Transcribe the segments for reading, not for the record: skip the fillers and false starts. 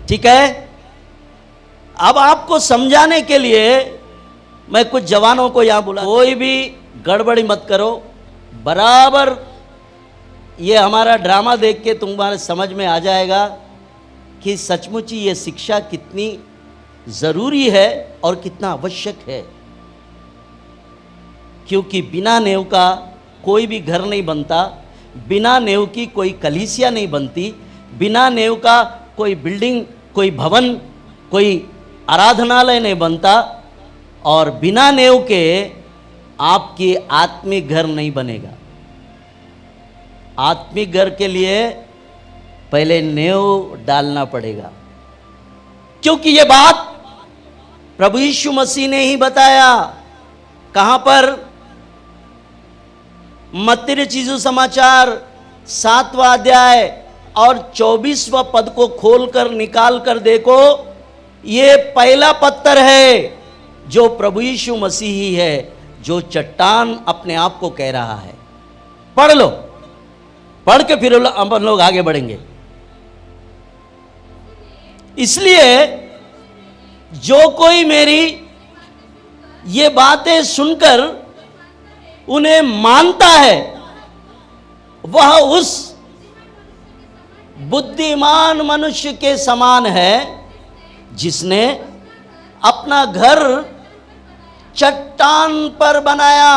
ठीक है। अब आपको समझाने के लिए मैं कुछ जवानों को यहां बुला, कोई भी गड़बड़ी मत करो, बराबर ये हमारा ड्रामा देख के तुम्हारे समझ में आ जाएगा कि सचमुच ही ये शिक्षा कितनी जरूरी है और कितना आवश्यक है। क्योंकि बिना नेव का कोई भी घर नहीं बनता, बिना नेव की कोई कलीसिया नहीं बनती, बिना नेव का कोई बिल्डिंग, कोई भवन, कोई आराधनालय नहीं बनता, और बिना नेव के आपकी आत्मिक घर नहीं बनेगा। आत्मिक घर के लिए पहले नेव डालना पड़ेगा, क्योंकि ये बात प्रभु यीशु मसीह ने ही बताया। कहां पर? मत्ती रचित सुसमाचार 7वां अध्याय और 24वां पद को खोलकर निकाल कर देखो। ये पहला पत्थर है जो प्रभु यीशु मसीह ही है, जो चट्टान अपने आप को कह रहा है। पढ़ लो, पढ़ के फिर हम लोग आगे बढ़ेंगे। इसलिए जो कोई मेरी ये बातें सुनकर उन्हें मानता है, वह उस बुद्धिमान मनुष्य के समान है जिसने अपना घर चट्टान पर बनाया।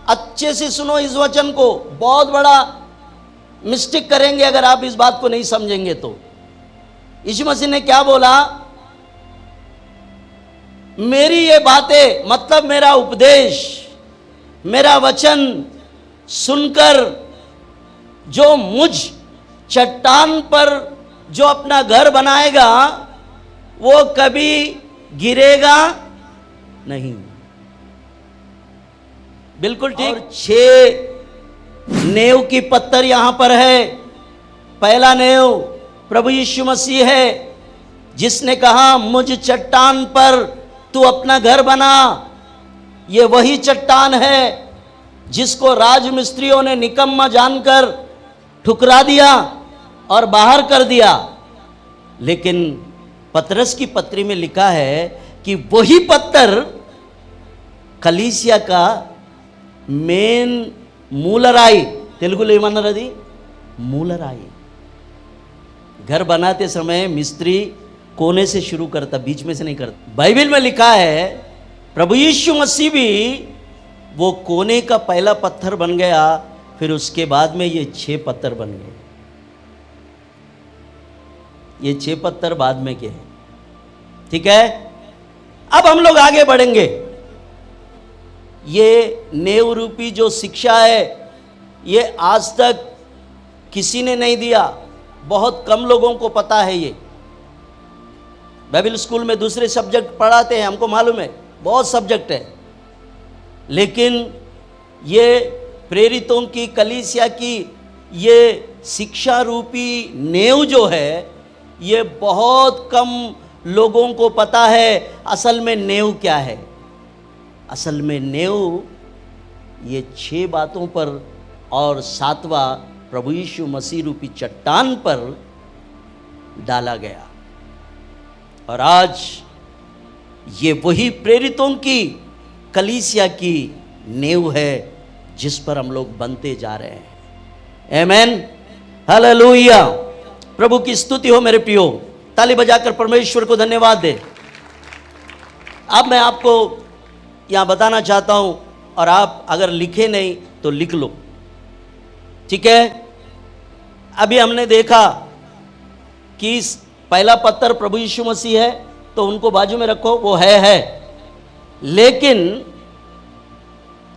अच्छे से सुनो इस वचन को, बहुत बड़ा मिस्टेक करेंगे अगर आप इस बात को नहीं समझेंगे तो। यीशु मसीह ने क्या बोला? मेरी ये बातें, मतलब मेरा उपदेश, मेरा वचन सुनकर जो मुझ चट्टान पर जो अपना घर बनाएगा वो कभी गिरेगा नहीं। बिल्कुल ठीक। 6 नेव की पत्थर यहां पर है। पहला नेव प्रभु यीशु मसीह है, जिसने कहा मुझ चट्टान पर तू अपना घर बना। ये वही चट्टान है जिसको राजमिस्त्रियों ने निकम्मा जानकर ठुकरा दिया और बाहर कर दिया। लेकिन पतरस की पत्री में लिखा है कि वही पत्थर कलीसिया का मेन मूलराई, तेलुगुलो ఏమన్నారది मूलराई। घर बनाते समय मिस्त्री कोने से शुरू करता, बीच में से नहीं करता। बाइबल में लिखा है प्रभु यीशु मसीह भी वो कोने का पहला पत्थर बन गया, फिर उसके बाद में ये 6 पत्थर बन गए। ये 6 पत्थर बाद में के हैं, ठीक है। अब हम लोग आगे बढ़ेंगे। ये नेव रूपी जो शिक्षा है, ये आज तक किसी ने नहीं दिया, बहुत कम लोगों को पता है। ये बाइबल स्कूल में दूसरे सब्जेक्ट पढ़ाते हैं, हमको मालूम है, बहुत सब्जेक्ट है, लेकिन ये प्रेरितों की, कलीसिया की ये शिक्षा रूपी नेव जो है, ये बहुत कम लोगों को पता है। असल में नेव क्या है? असल में नेव ये 6 बातों पर और 7वां प्रभु यीशु मसीह रूपी चट्टान पर डाला गया। और आज ये वही प्रेरितों की, कलीसिया की नेव है जिस पर हम लोग बनते जा रहे हैं। आमेन, हालेलुया। प्रभु की स्तुति हो मेरे प्रियो। ताली बजाकर परमेश्वर को धन्यवाद दे। अब मैं आपको यहां बताना चाहता हूं, और आप अगर लिखे नहीं तो लिख लो, ठीक है। अभी हमने देखा कि पहला पत्थर प्रभु यीशु मसीह है, तो उनको बाजू में रखो, वो है। लेकिन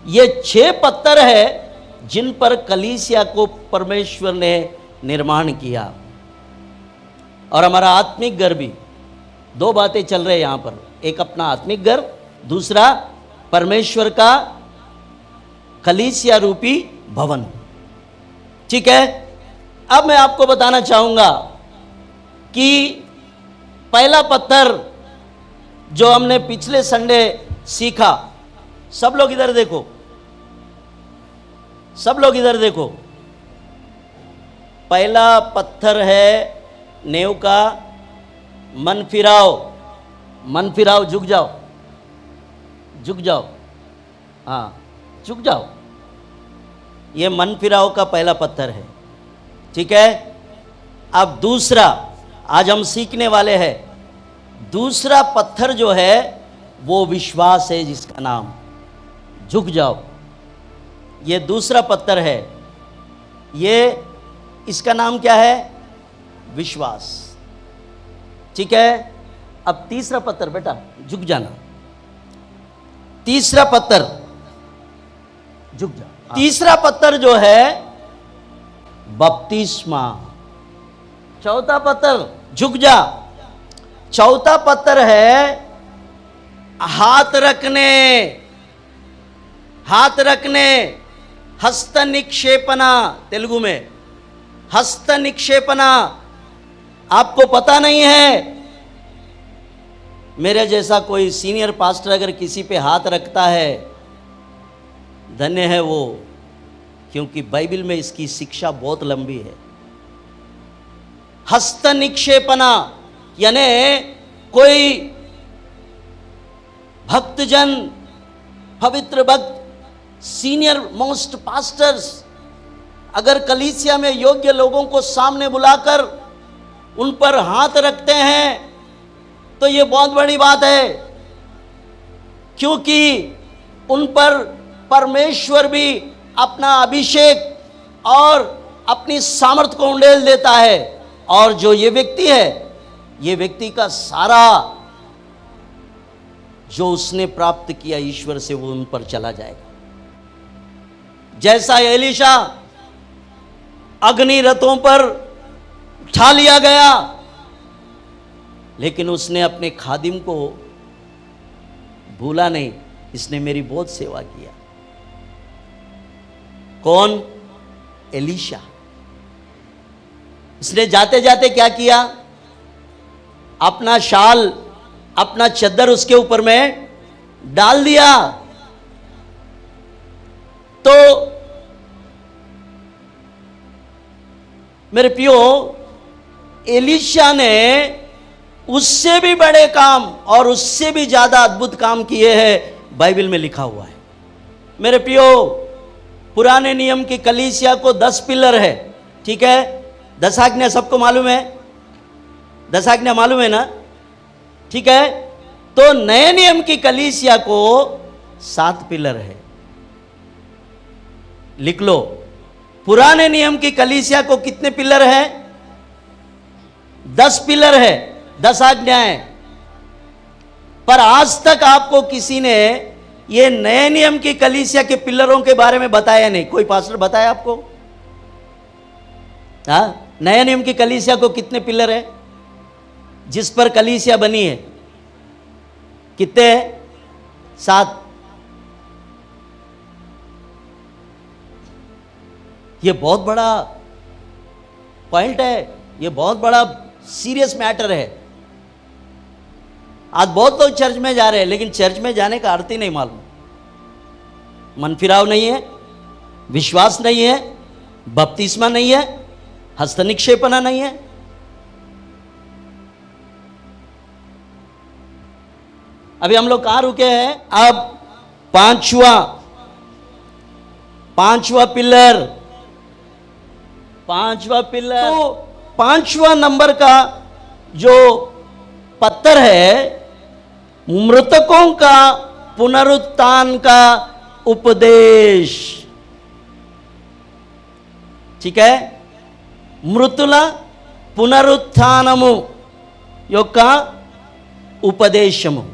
ये 6 पत्थर है जिन पर कलीसिया को परमेश्वर ने निर्माण किया। और हमारा आत्मिक घर भी, 2 बातें चल रहे हैं यहां पर, एक अपना आत्मिक घर, दूसरा परमेश्वर का कलीसिया रूपी भवन, ठीक है। अब मैं आपको बताना चाहूंगा कि पहला पत्थर जो हमने पिछले संडे सीखा, सब लोग इधर देखो, सब लोग इधर देखो। पहला पत्थर है नेव का मन फिराओ, मन फिराओ, झुक जाओ, झुक जाओ, हाँ झुक जाओ। ये मन फिराओ का पहला पत्थर है, ठीक है। अब दूसरा आज हम सीखने वाले हैं, दूसरा पत्थर जो है वो विश्वास है, जिसका नाम झुक जाओ। ये दूसरा पत्थर है, ये इसका नाम क्या है? विश्वास, ठीक है। अब तीसरा पत्थर, बेटा झुक जाना, तीसरा पत्थर झुक जा। तीसरा पत्थर जो है बपतिस्मा। चौथा पत्थर झुक जा, चौथा पत्थर है हाथ रखने, हाथ रखने, हस्त निक्षेपना, तेलुगु में हस्त निक्षेपना। आपको पता नहीं है, मेरे जैसा कोई सीनियर पास्टर अगर किसी पे हाथ रखता है, धन्य है वो, क्योंकि बाइबल में इसकी शिक्षा बहुत लंबी है। हस्त निक्षेपना यानी कोई भक्तजन, पवित्र भक्त, सीनियर मोस्ट पास्टर्स अगर कलीसिया में योग्य लोगों को सामने बुलाकर उन पर हाथ रखते हैं तो ये बहुत बड़ी बात है, क्योंकि उन पर परमेश्वर भी अपना अभिषेक और अपनी सामर्थ को उंडेल देता है, और जो ये व्यक्ति है, ये व्यक्ति का सारा जो उसने प्राप्त किया ईश्वर से वो उन पर चला जाएगा। जैसा एलीशा अग्नि रथों पर उठा लिया गया, लेकिन उसने अपने खादिम को भूला नहीं, इसने मेरी बहुत सेवा किया। कौन? एलीशा। इसने जाते जाते क्या किया? अपना शाल, अपना चद्दर उसके ऊपर में डाल दिया। तो मेरे प्रियो, एलीशा ने उससे भी बड़े काम और उससे भी ज्यादा अद्भुत काम किए हैं, बाइबल में लिखा हुआ है। मेरे प्रियो, पुराने नियम की कलीसिया को 10 पिलर है, ठीक है। 10 आज्ञा सबको मालूम है, 10 आज्ञा मालूम है ना, ठीक है। तो नए नियम की कलीसिया को 7 पिलर है, लिख लो। पुराने नियम की कलीसिया को कितने पिलर है? 10 पिलर है, 10 आज्ञाएं। पर आज तक आपको किसी ने ये नए नियम की कलीसिया के पिलरों के बारे में बताया नहीं। कोई पास्टर बताया आपको? हाँ, नए नियम की कलीसिया को कितने पिलर है जिस पर कलीसिया बनी है? कितने हैं? 7। ये बहुत बड़ा पॉइंट है, ये बहुत बड़ा सीरियस मैटर है। आज बहुत लोग चर्च में जा रहे हैं, लेकिन चर्च में जाने का अर्थ ही नहीं मालूम। मन फिराव नहीं है, विश्वास नहीं है, बपतिस्मा नहीं है, हस्त निक्षेपना नहीं है। अभी हम लोग कहां रुके हैं? अब पांचवा पिलर, तो 5वां नंबर का जो पत्थर है, मृतकों का पुनरुत्थान का उपदेश, ठीक है। మృతుల పునరుత్థానము యొక్క उपदेशము।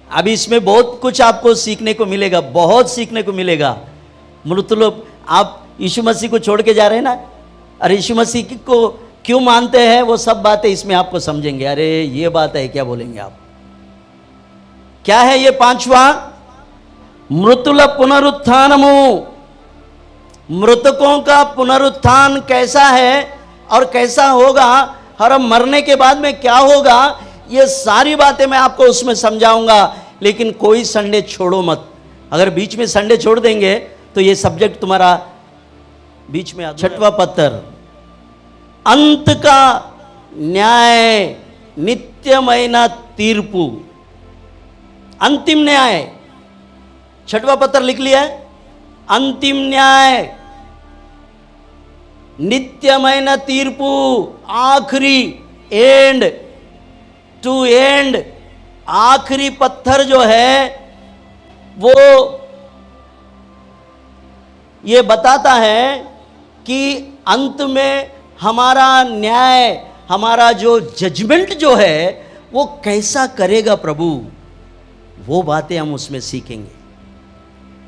अभी इसमें बहुत कुछ आपको सीखने को मिलेगा, बहुत सीखने को मिलेगा। मृतुल, आप यीशु मसीह को छोड़ के जा रहे हैं ना, अरे यीशु मसीह को क्यों मानते हैं, वो सब बातें इसमें आपको समझेंगे। अरे ये बात है क्या, बोलेंगे आप। क्या है ये 5वां? मृतुल पुनरुत्थानमु। मृतकों का पुनरुत्थान कैसा है और कैसा होगा, और हम मरने के बाद में क्या होगा, ये सारी बातें मैं आपको उसमें समझाऊंगा। लेकिन कोई संडे छोड़ो मत। अगर बीच में संडे छोड़ देंगे तो ये सब्जेक्ट तुम्हारा बीच में। 6वां पत्थर, अंत का न्याय నిత్యమైన తీర్పు, अंतिम न्याय। छठवां पत्र लिख लिया है, अंतिम न्याय, नित्यమైన తీర్పు, आखिरी एंड टू एंड, आखिरी पत्थर जो है वो ये बताता है कि अंत में हमारा न्याय, हमारा जो जजमेंट जो है वो कैसा करेगा प्रभु, वो बातें हम उसमें सीखेंगे।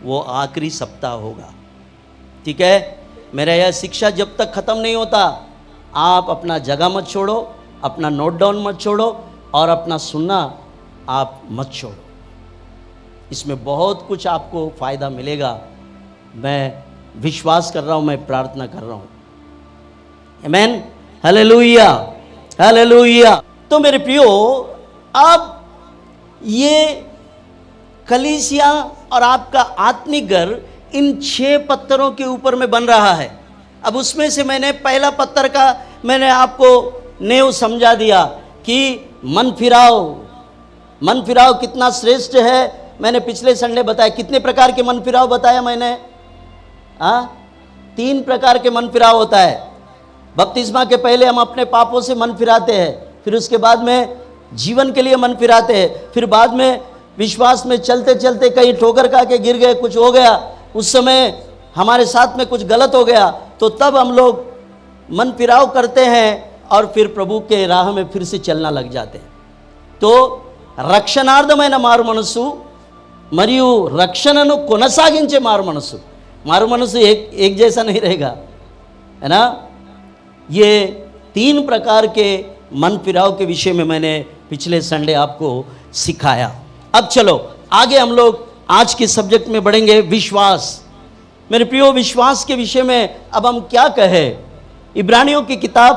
वो आखिरी सप्ताह होगा, ठीक है। मेरा यह शिक्षा जब तक ख़त्म नहीं होता, आप अपना जगह मत छोड़ो, अपना नोट डाउन मत छोड़ो और अपना सुनना आप मत छोड़ो। इसमें बहुत कुछ आपको फ़ायदा मिलेगा। मैं विश्वास कर रहा हूँ, मैं प्रार्थना कर रहा हूँ। आमीन, हालेलुया, हालेलुया। तो मेरे प्रियो, अब ये कलीसिया और आपका आत्मिक घर इन 6 पत्थरों के ऊपर में बन रहा है। अब उसमें से मैंने पहला पत्थर का मैंने आपको नेव समझा दिया कि मन फिराओ। मन फिराओ कितना श्रेष्ठ है, मैंने पिछले संडे बताया। कितने प्रकार के मन फिराओ बताया मैंने? 3 प्रकार के मन फिराव होता है। बपतिस्मा के पहले हम अपने पापों से मन फिराते हैं, फिर उसके बाद में जीवन के लिए मन फिराते हैं, फिर बाद में विश्वास में चलते चलते कहीं ठोकर खा के गिर गए, कुछ हो गया, उस समय हमारे साथ में कुछ गलत हो गया, तो तब हम लोग मन फिराव करते हैं और फिर प्रभु के राह में फिर से चलना लग जाते हैं। तो రక్షణార్థమైన మారు మనసు మరియు రక్షణను కొనసాగించే మారు మనసు, मारू मनसु एक जैसा नहीं रहेगा, है ना। ये 3 प्रकार के मन फिराव के विषय में मैंने पिछले संडे आपको सिखाया। अब चलो आगे हम लोग आज के सब्जेक्ट में बढ़ेंगे, विश्वास। मेरे प्रियो, विश्वास के विषय में अब हम क्या कहें? इब्रानियों की किताब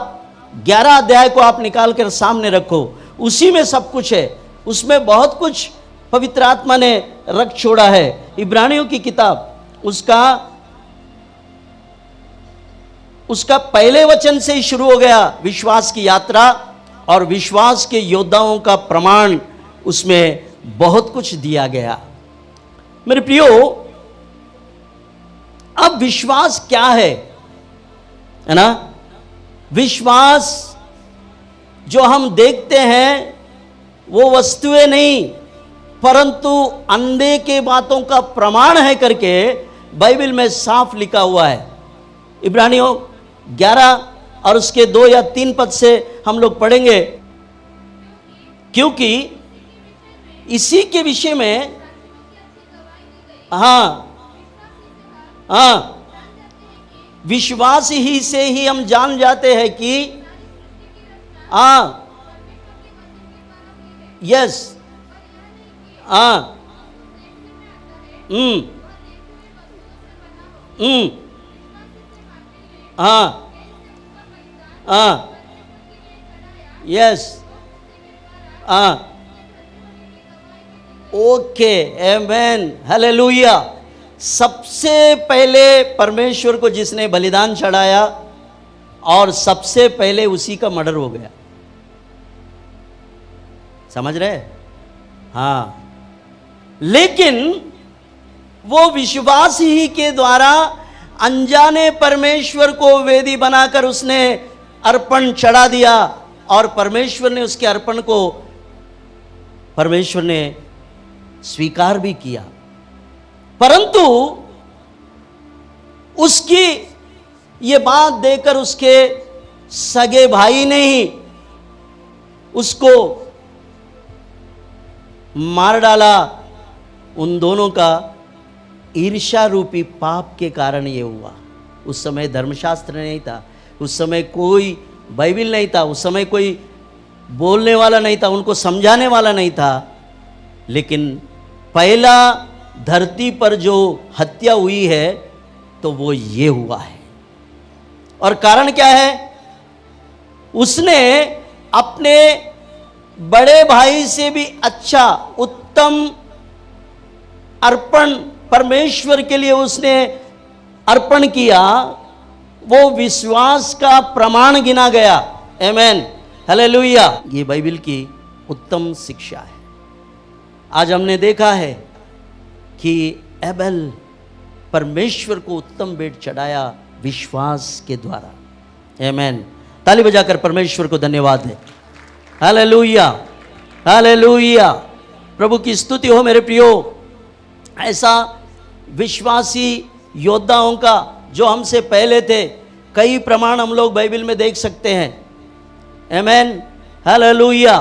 11 अध्याय को आप निकाल कर सामने रखो, उसी में सब कुछ है, उसमें बहुत कुछ पवित्र आत्मा ने रख छोड़ा है। इब्रानियों की किताब उसका पहले वचन से ही शुरू हो गया विश्वास की यात्रा, और विश्वास के योद्धाओं का प्रमाण उसमें बहुत कुछ दिया गया। मेरे प्रियो, अब विश्वास क्या है ना? विश्वास जो हम देखते हैं वो वस्तुएं नहीं, परंतु अंधे के बातों का प्रमाण है करके बाइबल में साफ लिखा हुआ है। इब्रानियों 11 और उसके 2 या 3 पद से हम लोग पढ़ेंगे, क्योंकि इसी के विषय में विश्वास ही से ही हम जान जाते हैं कि यस, यस, ओके, आमेन, हालेलुया। सबसे पहले परमेश्वर को जिसने बलिदान चढ़ाया और सबसे पहले उसी का मर्डर हो गया, समझ रहे? हाँ, लेकिन वो विश्वास ही के द्वारा अनजाने परमेश्वर को वेदी बनाकर उसने अर्पण चढ़ा दिया, और परमेश्वर ने उसके अर्पण को परमेश्वर ने स्वीकार भी किया। परंतु उसकी ये बात देकर उसके सगे भाई ने ही उसको मार डाला। उन दोनों का ईर्ष्या रूपी पाप के कारण ये हुआ। उस समय धर्मशास्त्र नहीं था, उस समय कोई बाइबल नहीं था, उस समय कोई बोलने वाला नहीं था, उनको समझाने वाला नहीं था। लेकिन पहला धरती पर जो हत्या हुई है तो वो ये हुआ है। और कारण क्या है? उसने अपने बड़े भाई से भी अच्छा उत्तम अर्पण परमेश्वर के लिए उसने अर्पण किया, वो विश्वास का प्रमाण गिना गया। आमेन, हालेलुया। ये बाइबल की उत्तम शिक्षा है। आज हमने देखा है कि एबेल परमेश्वर को उत्तम भेंट चढ़ाया विश्वास के द्वारा। आमीन। ताली बजाकर परमेश्वर को धन्यवाद है। Hallelujah, hallelujah. प्रभु की स्तुति हो मेरे प्रियो। ऐसा विश्वासी योद्धाओं का जो हमसे पहले थे, कई प्रमाण हम लोग बाइबल में देख सकते हैं। आमीन, हालेलुया।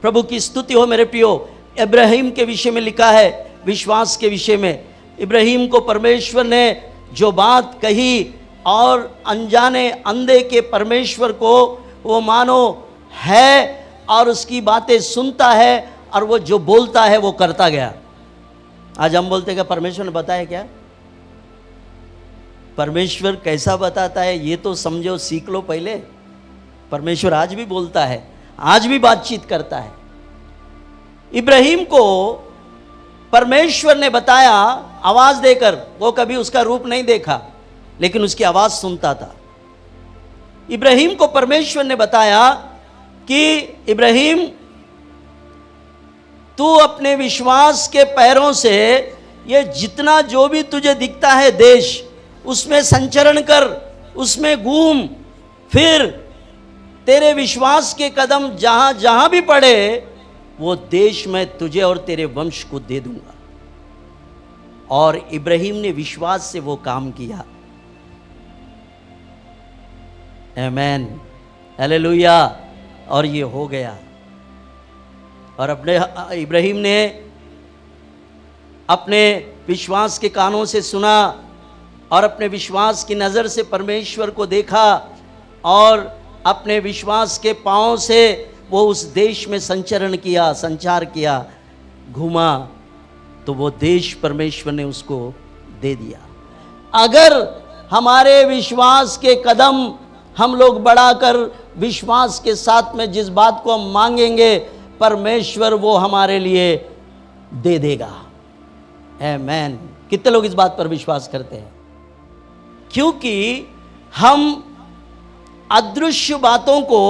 प्रभु की स्तुति हो मेरे प्रियो। इब्राहिम के विषय में लिखा है, विश्वास के विषय में। इब्राहिम को परमेश्वर ने जो बात कही और अनजाने अंधे के परमेश्वर को वो मानो है और उसकी बातें सुनता है और वो जो बोलता है वो करता गया। आज हम बोलते हैं कि परमेश्वर ने बताया क्या? परमेश्वर कैसा बताता है ये तो समझो, सीख लो पहले। परमेश्वर आज भी बोलता है, आज भी बातचीत करता है। इब्राहिम को परमेश्वर ने बताया आवाज देकर, वो कभी उसका रूप नहीं देखा लेकिन उसकी आवाज सुनता था। इब्राहिम को परमेश्वर ने बताया कि इब्राहिम तू अपने विश्वास के पैरों से ये जितना जो भी तुझे दिखता है देश, उसमें संचरण कर, उसमें घूम फिर, तेरे विश्वास के कदम जहां जहां भी पड़े वो देश मैं तुझे और तेरे वंश को दे दूंगा। और इब्राहिम ने विश्वास से वो काम किया। आमीन, हालेलुया। और ये हो गया। और अपने इब्राहिम ने अपने विश्वास के कानों से सुना और अपने विश्वास की नज़र से परमेश्वर को देखा और अपने विश्वास के पांव से वो उस देश में संचरण किया, संचार किया, घूमा, तो वो देश परमेश्वर ने उसको दे दिया। अगर हमारे विश्वास के कदम हम लोग बढ़ाकर विश्वास के साथ में जिस बात को हम मांगेंगे, परमेश्वर वो हमारे लिए दे देगा। आमीन। कितने लोग इस बात पर विश्वास करते हैं? क्योंकि हम अदृश्य बातों को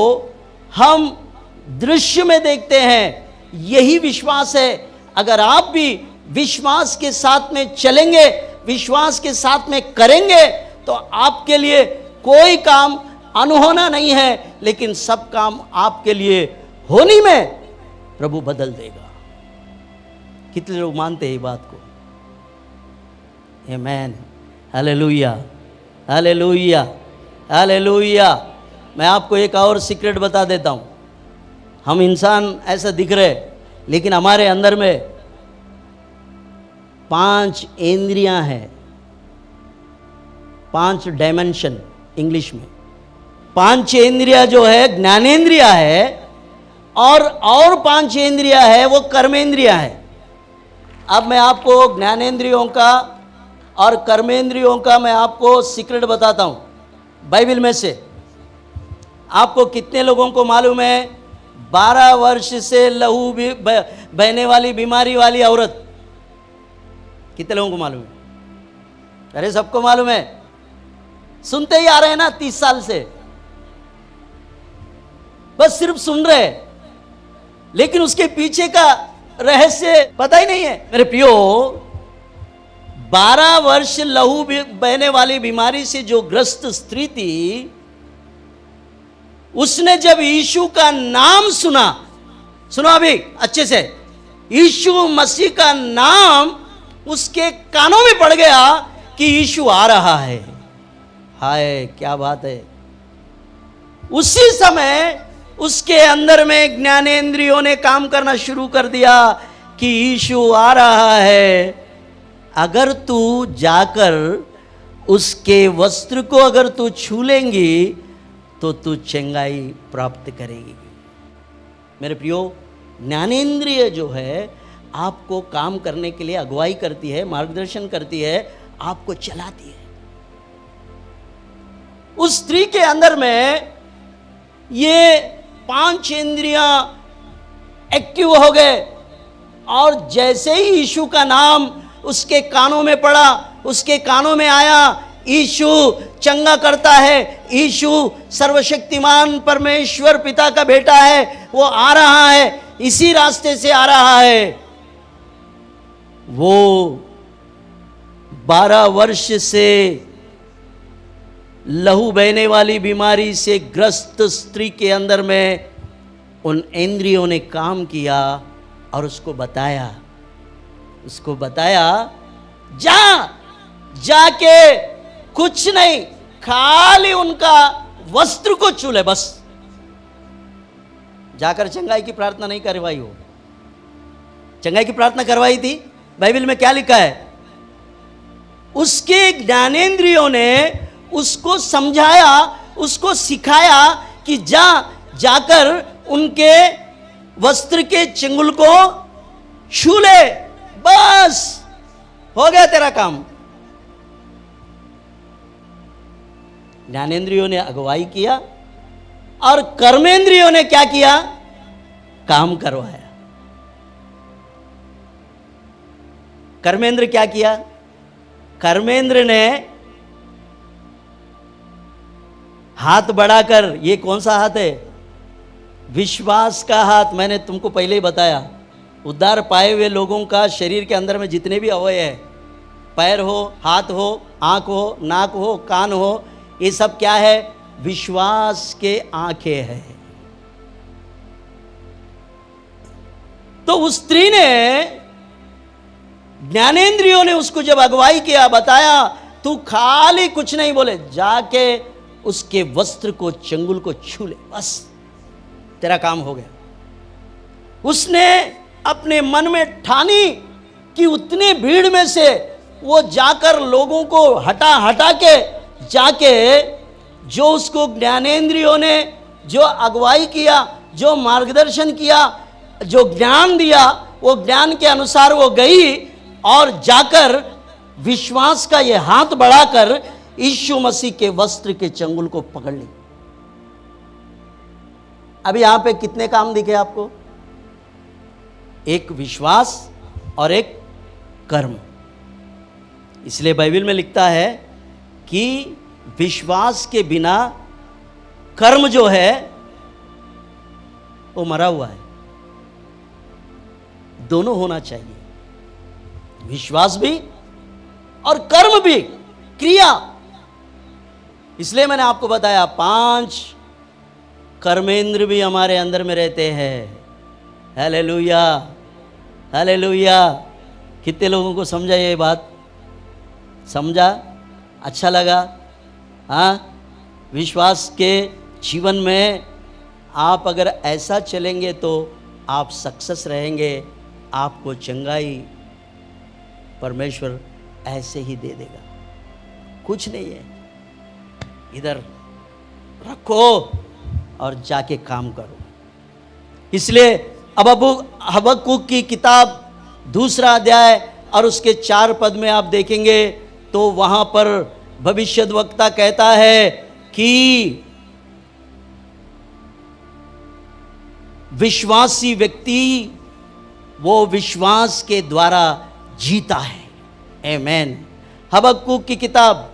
हम दृश्य में देखते हैं। यही विश्वास है। अगर आप भी विश्वास के साथ में चलेंगे, विश्वास के साथ में करेंगे, तो आपके लिए कोई काम अनहोना नहीं है, लेकिन सब काम आपके लिए होनी में प्रभु बदल देगा। कितने लोग मानते हैं ये बात को? आमीन, हालेलुया, हालेलुया, हालेलुया। मैं आपको एक और सीक्रेट बता देता हूँ। हम इंसान ऐसा दिख रहे, लेकिन हमारे अंदर में 5 इंद्रियां हैं, 5 डायमेंशन इंग्लिश में। 5 इंद्रियां जो है ज्ञानेंद्रिया है और 5 इंद्रियां है वो कर्मेंद्रिया है। अब मैं आपको ज्ञानेंद्रियों का और कर्मेंद्रियों का मैं आपको सीक्रेट बताता हूं बाइबल में से। आपको कितने लोगों को मालूम है 12 वर्ष से लहू भी बहने वाली बीमारी वाली औरत? कितने लोगों को मालूम है? अरे सबको मालूम है, सुनते ही आ रहे हैं ना 30 साल से, बस सिर्फ सुन रहे, लेकिन उसके पीछे का रहस्य पता ही नहीं है। मेरे प्रियो, 12 वर्ष लहू बहने वाली बीमारी से जो ग्रस्त स्त्री थी, उसने जब यीशु का नाम सुना, सुनो अभी अच्छे से, यीशु मसीह का नाम उसके कानों में पड़ गया कि यीशु आ रहा है। हाय क्या बात है। उसी समय उसके अंदर में ज्ञानेंद्रियों ने काम करना शुरू कर दिया कि यीशु आ रहा है। अगर तू जाकर उसके वस्त्र को अगर तू छू लेंगी तो तू चंगाई प्राप्त करेगी। मेरे प्रियो, ज्ञानेंद्रिय जो है आपको काम करने के लिए अगुवाई करती है, मार्गदर्शन करती है, आपको चलाती है। उस स्त्री के अंदर में ये 5 इंद्रियां एक्टिव हो गए और जैसे ही यीशु का नाम उसके कानों में पड़ा, उसके कानों में आया यीशु चंगा करता है, यीशु सर्वशक्तिमान परमेश्वर पिता का बेटा है, वो आ रहा है, इसी रास्ते से आ रहा है। वो 12 वर्ष से लहू बहने वाली बीमारी से ग्रस्त स्त्री के अंदर में उन इंद्रियों ने काम किया और उसको बताया जाके कुछ नहीं, खाली उनका वस्त्र को छू ले बस। जाकर चंगाई की प्रार्थना नहीं करवाई, हो चंगाई की प्रार्थना करवाई थी। बाइबल में क्या लिखा है? उसके ज्ञानेंद्रियों ने उसको समझाया, उसको सिखाया कि जाकर उनके वस्त्र के चंगुल को छू ले, बस हो गया तेरा काम। ज्ञानेंद्रियों ने अगुवाई किया और कर्मेंद्रियों ने क्या किया? काम करवाया। कर्मेंद्र क्या किया? कर्मेंद्र ने हाथ बढ़ाकर, ये कौन सा हाथ है? विश्वास का हाथ। मैंने तुमको पहले ही बताया, उद्धार पाए हुए लोगों का शरीर के अंदर में जितने भी अवयव है, पैर हो, हाथ हो, आंख हो, नाक हो, कान हो, ये सब क्या है? विश्वास के आंखें हैं। तो उस स्त्री ने, ज्ञानेंद्रियों ने उसको जब अगुवाई किया, बताया, तू खाली कुछ नहीं बोले, जाके उसके वस्त्र को, चंगुल को छू ले, बस तेरा काम हो गया। उसने अपने मन में ठानी कि उतने भीड़ में से वो जाकर लोगों को हटा के जाके, जो उसको ज्ञानेंद्रियों ने जो अगुवाई किया, जो मार्गदर्शन किया, जो ज्ञान दिया, वो ज्ञान के अनुसार वो गई और जाकर विश्वास का ये हाथ बढ़ाकर यीशु मसीह के वस्त्र के चंगुल को पकड़ ली। अभी यहां पे कितने काम दिखे आपको? एक विश्वास और एक कर्म। इसलिए बाइबल में लिखता है कि विश्वास के बिना कर्म जो है वो मरा हुआ है। दोनों होना चाहिए, विश्वास भी और कर्म भी, क्रिया। इसलिए मैंने आपको बताया 5 कर्मेंद्र भी हमारे अंदर में रहते हैं। Hallelujah, hallelujah. कितने लोगों को समझा ये बात? समझा? अच्छा लगा? हाँ, विश्वास के जीवन में आप अगर ऐसा चलेंगे तो आप सक्सेस रहेंगे। आपको चंगाई परमेश्वर ऐसे ही दे देगा, कुछ नहीं है। इधर रखो और जाके काम करो। इसलिए अब हबक्कुक की किताब 2 अध्याय और उसके 4 पद में आप देखेंगे तो वहां पर भविष्यद्वक्ता कहता है कि विश्वासी व्यक्ति वो विश्वास के द्वारा जीता है। आमेन। हबक्कुक की किताब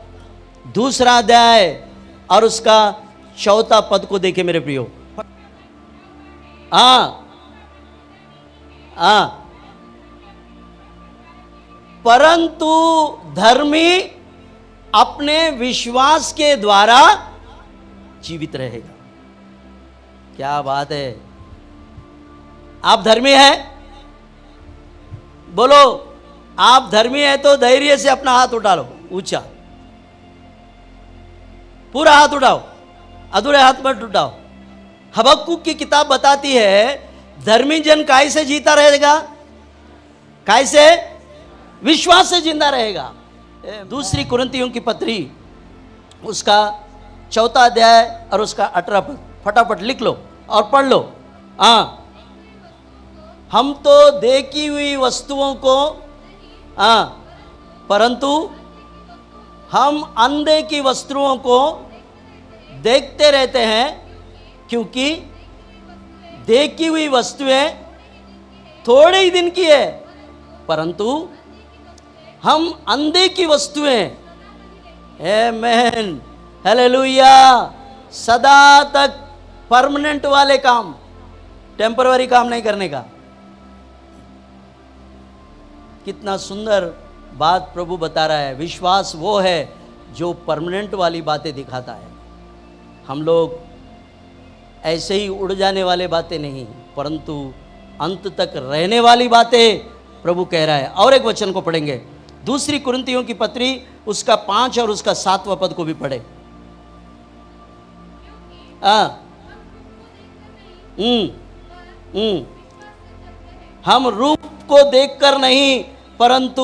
2 अध्याय और उसका 4 पद को देखे मेरे प्रियो। परंतु धर्मी अपने विश्वास के द्वारा जीवित रहेगा। क्या बात है! आप धर्मी हैं? बोलो, आप धर्मी हैं तो धैर्य से अपना हाथ उठा लो ऊंचा, पूरा हाथ उठाओ, अधूरे हाथ मत उठाओ। हबक्कुक की किताब बताती है धर्मी जन काय से जीता रहेगा? काय से? विश्वास से जिंदा रहेगा। 2 कुरिन्थियों की पत्री उसका 4 अध्याय और उसका 18 पद फटाफट लिख लो और पढ़ लो। हम तो देखी हुई वस्तुओं को परंतु हम अनदेखी वस्तुओं को देखते रहते हैं, क्योंकि देखी हुई वस्तुएं थोड़े ही दिन की है, परंतु हम अनदेखी वस्तुएं आमेन, हालेलुया। सदा तक परमानेंट वाले काम, टेम्पररी काम नहीं करने का। कितना सुंदर बात प्रभु बता रहा है। विश्वास वो है जो परमानेंट वाली बातें दिखाता है। हम लोग ऐसे ही उड़ जाने वाले बातें नहीं, परंतु अंत तक रहने वाली बातें प्रभु कह रहा है। और एक वचन को पढ़ेंगे, दूसरी कुरिन्थियों की पत्री उसका 5 और उसका 7वां पद को भी पढ़े। हम रूप को देखकर नहीं परंतु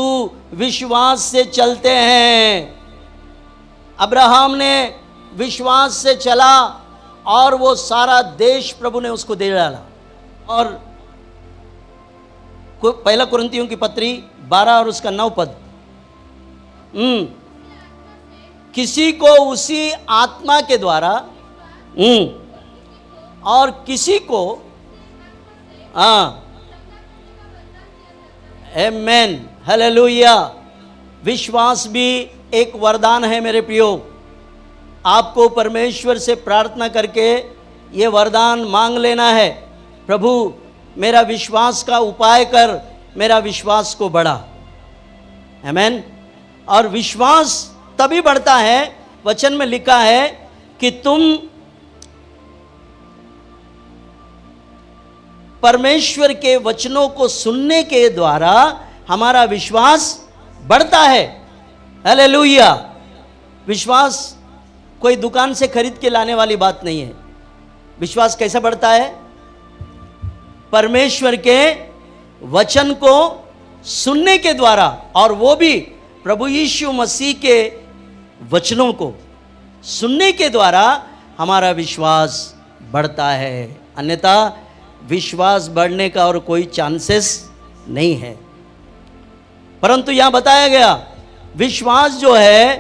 विश्वास से चलते हैं। अब्राहम ने विश्वास से चला और वो सारा देश प्रभु ने उसको दे डाला। और पहला कुरिन्थियों की पत्री 12 और उसका 9 पद, किसी को उसी आत्मा के द्वारा और किसी को आमेन, हालेलुया। विश्वास भी एक वरदान है मेरे प्रियो। आपको परमेश्वर से प्रार्थना करके ये वरदान मांग लेना है, प्रभु मेरा विश्वास का उपाय कर, मेरा विश्वास को बढ़ा। आमेन। और विश्वास तभी बढ़ता है, वचन में लिखा है कि तुम परमेश्वर के वचनों को सुनने के द्वारा हमारा विश्वास बढ़ता है। हालेलुया। विश्वास कोई दुकान से खरीद के लाने वाली बात नहीं है। विश्वास कैसे बढ़ता है? परमेश्वर के वचन को सुनने के द्वारा, और वो भी प्रभु यीशु मसीह के वचनों को सुनने के द्वारा हमारा विश्वास बढ़ता है। अन्यथा विश्वास बढ़ने का और कोई चांसेस नहीं है। परंतु यहां बताया गया विश्वास जो है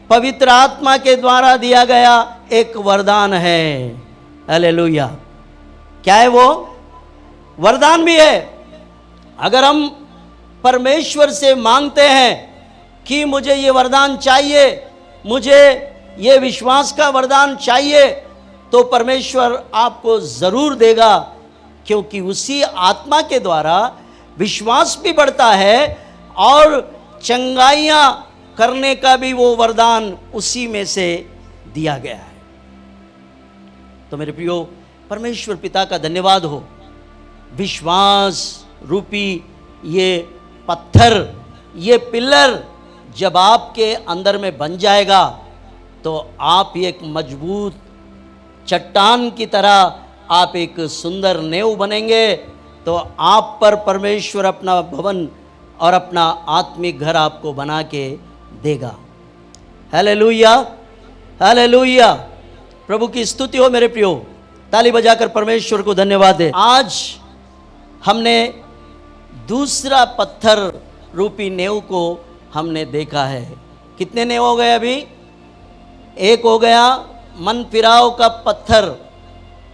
पवित्र आत्मा के द्वारा दिया गया एक वरदान है। हालेलुया। क्या है वो? वरदान भी है। अगर हम परमेश्वर से मांगते हैं कि मुझे ये वरदान चाहिए, मुझे ये विश्वास का वरदान चाहिए, तो परमेश्वर आपको जरूर देगा, क्योंकि उसी आत्मा के द्वारा विश्वास भी बढ़ता है और चंगाइयाँ करने का भी वो वरदान उसी में से दिया गया है। तो मेरे प्रियो, परमेश्वर पिता का धन्यवाद हो। विश्वास रूपी ये पत्थर, ये पिलर जब आपके अंदर में बन जाएगा तो आप एक मजबूत चट्टान की तरह आप एक सुंदर नेव बनेंगे। तो आप पर परमेश्वर अपना भवन और अपना आत्मिक घर आपको बना के देगा। Hallelujah, hallelujah. प्रभु की स्तुति हो मेरे प्रियो। ताली बजाकर परमेश्वर को धन्यवाद दे। आज हमने दूसरा पत्थर रूपी नेव को हमने देखा है। कितने नेव हो गए अभी? एक हो गया मन फिराव का पत्थर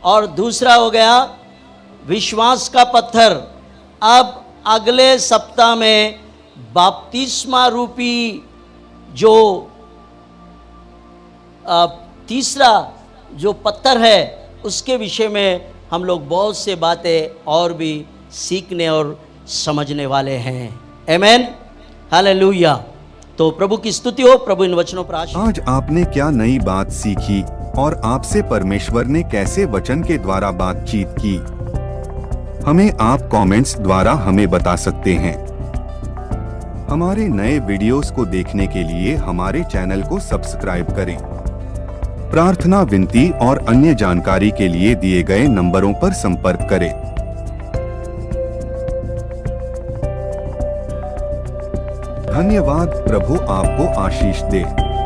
और दूसरा हो गया विश्वास का पत्थर। अब अगले सप्ताह में बपतिस्मा रूपी जो तीसरा जो पत्थर है उसके विषय में हम लोग बहुत से बातें और भी सीखने और समझने वाले हैं। आमेन, हालेलुया। तो प्रभु की स्तुति हो। प्रभु इन वचनों पर आशीष। आज आपने क्या नई बात सीखी और आपसे परमेश्वर ने कैसे वचन के द्वारा बातचीत की? हमें आप कमेंट्स द्वारा हमें बता सकते हैं। हमारे नए वीडियोस को देखने के लिए हमारे चैनल को सब्सक्राइब करें। प्रार्थना, विनती और अन्य जानकारी के लिए दिए गए नंबरों पर संपर्क करें। धन्यवाद। प्रभु आपको आशीष दे।